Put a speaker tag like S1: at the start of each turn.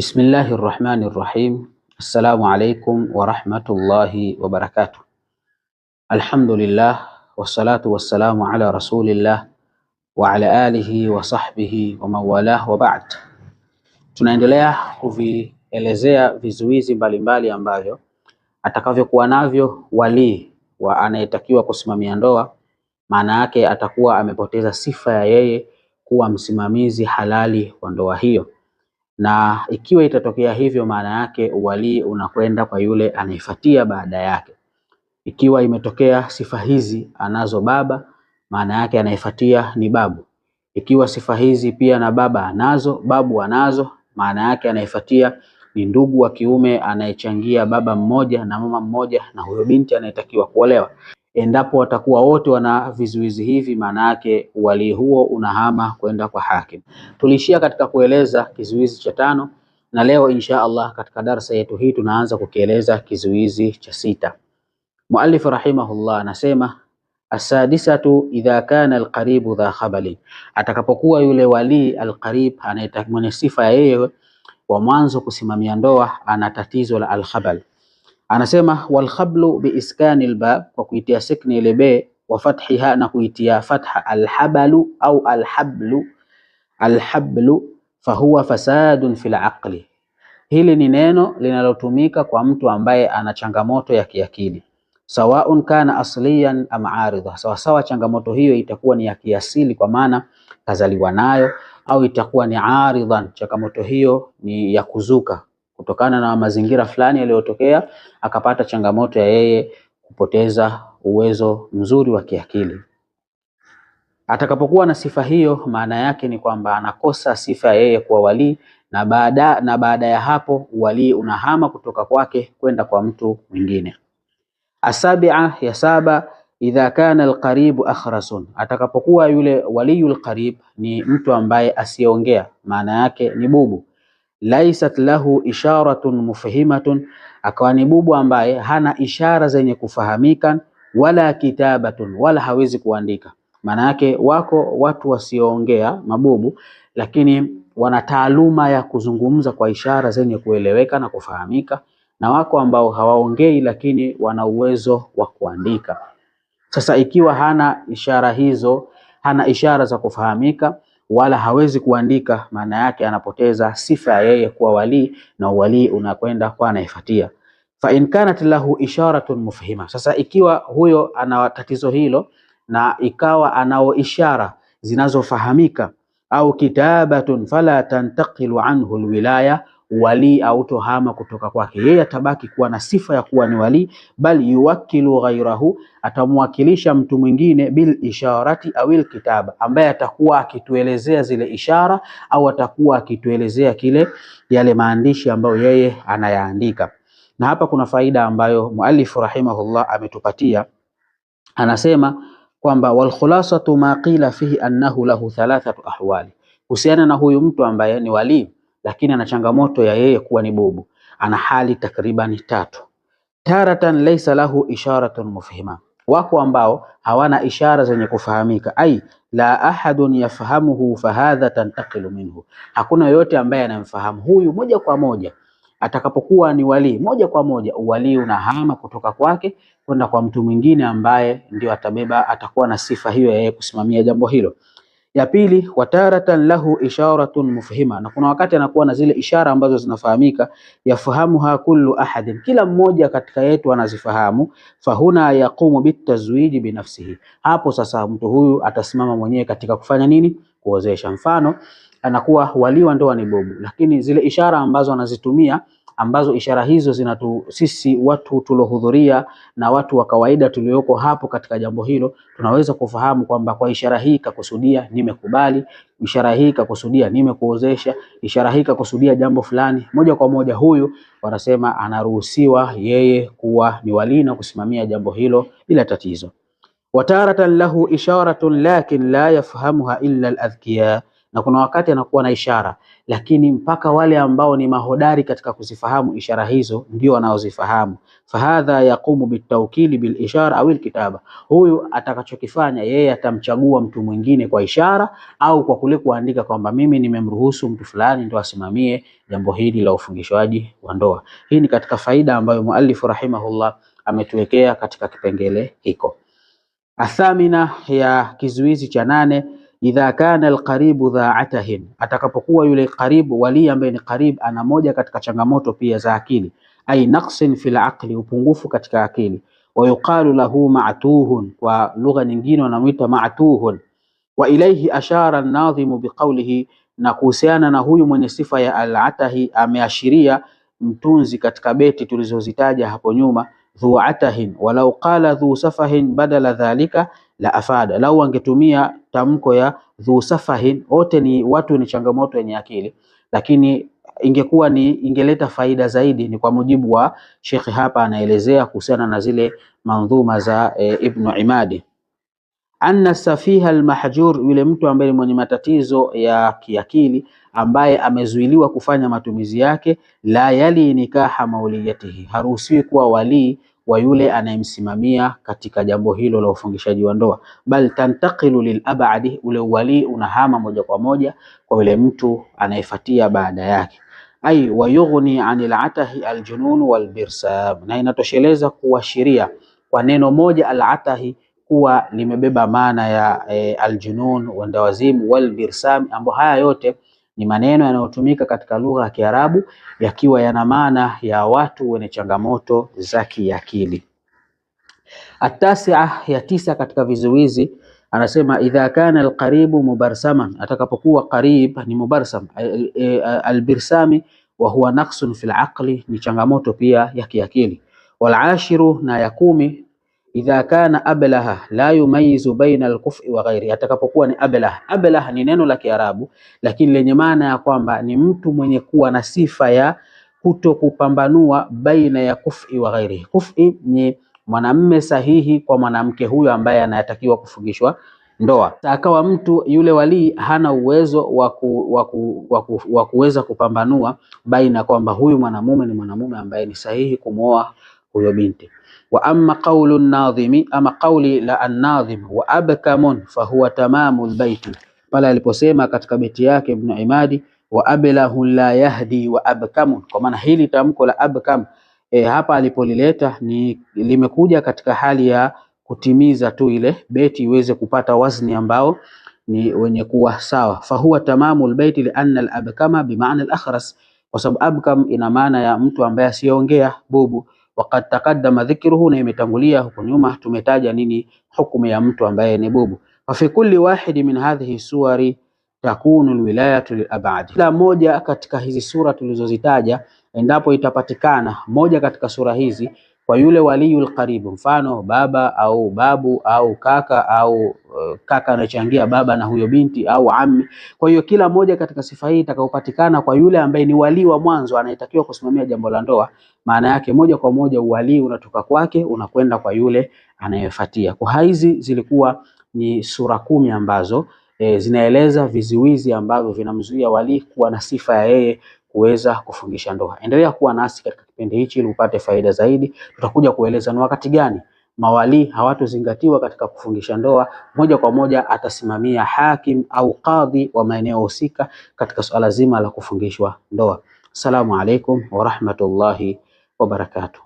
S1: Bismillahir Rahmanir Rahim. Assalamu alaikum wa rahmatullahi wa barakatuh. Alhamdulillah wassalatu wassalamu ala rasulillah wa ala alihi wa sahbihi wa mawalah wa ba'd. Tunaendelea kuvielezea vizuizi mbalimbali ambavyo atakavyokuwa navyo wali wa anayetakiwa kusimamia ndoa, maana yake atakuwa amepoteza sifa ya yeye kuwa msimamizi halali wa ndoa hiyo. Na ikiwa itatokea hivyo, maana yake uwalii unakwenda kwa yule anayefuatia baada yake. Ikiwa imetokea sifa hizi anazo baba, maana yake anayefuatia ni babu. Ikiwa sifa hizi pia na baba anazo, babu anazo, maana yake anayefuatia ni ndugu wa kiume anayechangia baba mmoja na mama mmoja na huyo binti anayetakiwa kuolewa. Endapo watakuwa wote wana vizuizi hivi, maana yake uwalii huo unahama kwenda kwa hakim. Tulishia katika kueleza kizuizi cha 5 na leo insha Allah katika darasa yetu hii tunaanza kukieleza kizuizi cha 6. Muallif rahimahullah anasema asadisatu idha kana alqaribu dha khabali, atakapokuwa yule wali alqarib mwenye sifa ya yeye wa mwanzo kusimamia ndoa ana tatizo la alkhabal. Anasema wal khablu bi iskani albab, kwa kuitia sikni ile be, wa fathiha na kuitia fatha alhabalu au alhablu fahuwa fasadun fil aqli. Hili ni neno linalotumika kwa mtu ambaye ana changamoto ya kiakili, sawaun kana asliyan am aridha, sawa changamoto hiyo itakuwa ni ya kiasili kwa maana kazaliwa nayo, au itakuwa ni aridhan, changamoto hiyo ni ya kuzuka kutokana na mazingira fulani yaliyotokea, akapata changamoto ya yeye kupoteza uwezo mzuri wa kiakili. Atakapokuwa na sifa hiyo, maana yake ni kwamba anakosa sifa ya yeye kuwa wali, na baada ya hapo wali unahama kutoka kwake kwenda kwa mtu mwingine. Asabi'a, ya 7, idha kana alqaribu akhrasun, atakapokuwa yule waliyul qarib ni mtu ambaye asiongea, maana yake ni bubu. Laisat lahu isharatun mufhimatun, akawa ni bubu ambaye hana ishara zenye kufahamika, wala kitabatun, wala hawezi kuandika. Maana yake wako watu wasioongea mabubu, lakini wana taaluma ya kuzungumza kwa ishara zenye kueleweka na kufahamika, na wako ambao hawaongei lakini wana uwezo wa kuandika. Sasa ikiwa hana ishara hizo, hana ishara za kufahamika wala hawezi kuandika, maana yake anapoteza sifa ya yeye kuwa wali, na wali unakwenda kwa anayefuatia. Fa in kanat lahu isharatun mufhima, sasa ikiwa huyo ana tatizo hilo na ikawa anao ishara zinazofahamika, au kitabatun fala tantaqilu anhu alwilaya, wali autohama kutoka kwake, yeye atabaki kuwa na sifa ya kuwa ni wali, bal yuwakilu ghairahu, atamwakilisha mtu mwingine bil isharati au al kitaba, ambaye atakuwa akituelezea zile ishara au atakuwa akituelezea yale maandishi ambayo yeye anayaandika. Na hapa kuna faida ambayo muallif rahimahullah ametupatia. Anasema kwamba wal khulasatu ma qila fihi annahu lahu 3 ahwali, kuhusiana na huyu mtu ambaye ni wali lakini ana changamoto ya yeye kuwa ni bubu, ana hali takriban 3. Taratan laysa lahu isharatun mufhima, wako ambao hawana ishara zenye kufahamika, ai la ahadun yafahamuhu fahadha tantaqilu minhu, hakuna yote ambaye anamfahamu huyu moja kwa moja. Atakapokuwa ni wali moja kwa moja, uwali unahama kutoka kwake kwenda kwa mtu mwingine ambaye ndio atakuwa na sifa hiyo ya yeye kusimamia jambo hilo. Ya pili, wataratan lahu isharatun mufhima, na kuna wakati anakuwa na zile ishara ambazo zinafahamika, yafahamuha kullu ahadin, kila mmoja katika yetu anazifahamu. Fahuna yaqumu bitazwiji binafsihi, hapo sasa mtu huyu atasimama mwenyewe katika kufanya nini? Kuozesha. Mfano, anakuwa wali wa ndoa ni bubu, lakini zile ishara ambazo anazitumia, ambazo ishara hizo sisi watu tulohudhuria na watu wa kawaida tulioko hapo katika jambo hilo, tunaweza kufahamu kwamba kwa ishara hii kakusudia nimekubali, ishara hii kakusudia nimekuozesha, ishara hii kakusudia jambo fulani. Moja kwa moja huyu wanasema anaruhusiwa yeye kuwa ni wali na kusimamia jambo hilo bila tatizo. Wataratan lahu isharatun lakin la yafhamuha illa al-adhkiya, na kuna wakati anakuwa na ishara, lakini mpaka wale ambao ni mahodari katika kuzifahamu ishara hizo ndio wanaozifahamu. Fahadha yaqumu bitawkili bil ishara au alkitaba, huyu atakachokifanya yeye atamchagua mtu mwingine kwa ishara au kwa kule kuandika kwamba mimi nimemruhusu mtu fulani ndio asimamie jambo hili la ufungishwaji wa ndoa. Hii ni katika faida ambayo muallif rahimahullah ametuwekea katika kipengele hiko. Athamina, ya kizuizi cha 8, idha kana alqaribu dha atahin, atakapokuwa yule karibu, wali ambaye ni karib, ana moja katika changamoto pia za akili, ay naqsin fil aqli, upungufu katika akili, wa yuqalu lahu ma'tuhun, kwa lugha nyingine wanamuita ma'tuhun. Wa ilayhi ashara an-nadhimu biqawlihi, na kuhusiana na huyu mwenye sifa ya al-atahi ameashiria mtunzi katika beti tulizozitaja hapo nyuma, dhu atahin walau qala dhu safahin badala dhalika la afada, lau angetumia tamko ya dhu safahin, wote ni watu ni changamoto yenye akili, lakini ingekuwa ni ingeleta faida zaidi. Ni kwa mujibu wa Sheikh hapa anaelezea kuhusiana na zile mandhuma za Ibn Imadi, anna safiha almahjur, yule mtu ambaye mwenye matatizo ya kiakili ambaye amezuiliwa kufanya matumizi yake, la yali nikaha mauliyatihi, haruhusiwi kuwa walii wa yule anayemsimamia katika jambo hilo la ufungishaji wa ndoa, bal tantaqilu lilabadi, ule wali unahama moja kwa moja kwa yule mtu anayefuatia baada yake. Ay wayughni anil atahi aljunun walbirsam, na inatosheleza kuashiria kwa neno moja al-atahi kuwa limebeba maana ya aljunun, wendawazimu, walbirsam, ambao haya yote ni maneno yanayotumika katika lugha ya Kiarabu yakiwa yana maana ya watu wenye changamoto za kiakili. Atasia, ya 9 katika vizuizi, anasema idha kana alqaribu mubarsaman, atakapokuwa qarib ni mubarsam, albirsami wa huwa naqsun fil aqli, ni changamoto pia ya kiakili. Wal ashiru, na ya 10, idha kana ablaha la yumayizu baina alkufi wa ghairi, atakapokuwa ni ablah. Ablah ni neno la Kiarabu lakini lenye maana ya kwamba ni mtu mwenye kuwa na sifa ya kuto kupambanua baina ya kufi wa ghairi. Kufi ni mwanamme sahihi kwa mwanamke huyo ambaye anatakiwa kufungishwa ndoa. Akawa mtu yule wali hana uwezo wa kuweza kupambanua baina kwamba huyu mwanamume ni mwanamume ambaye ni sahihi kumwoa huyo binti. Wa amma qawlu an-nadhimi, ama qawli la an-nadhim, wa abkamun fahuwa tamamu al-baiti, pale aliposema katika beti yake Ibn Imadi, wa ablahu la yahdi wa abkamun, kwa maana hili tamko la abkam hapa alipolileta ni limekuja katika hali ya kutimiza tu ile beti iweze kupata wazni ambao ni wenye kuwa sawa. Fahuwa tamamu al-baiti li anna al-abkama bi maana al-akhras, kwa sababu abkam ina maana ya mtu ambaye asiongea, bubu. Waqad taqaddama dhikruhu, na imetangulia huko nyuma tumetaja nini hukumu ya mtu ambaye ni bubu. Fa fi kulli wahidi min hadhihi suwari takunu alwilayatu lilabadi, kila moja katika hizi sura tulizozitaja, endapo itapatikana moja katika sura hizi kwa yule waliyul karibu, mfano baba au babu au kaka au kaka anachangia baba na huyo binti au ammi. Kwa hiyo kila moja katika sifa hii itakayopatikana kwa yule ambaye ni wali wa mwanzo anayetakiwa kusimamia jambo la ndoa, maana yake moja kwa moja uwali unatoka kwake unakwenda kwa yule anayefuatia. Kwa hizi zilikuwa ni sura 10 ambazo zinaeleza vizuizi ambavyo vinamzuia wali kuwa na sifa ya yeye kuweza kufungisha ndoa. Endelea kuwa nasi katika kipindi hichi ili upate faida zaidi. Tutakuja kueleza ni wakati gani mawali hawatozingatiwa katika kufungisha ndoa, moja kwa moja atasimamia hakim au kadhi wa maeneo husika katika suala zima la kufungishwa ndoa. Assalamu alaikum wa rahmatullahi wa barakatuh.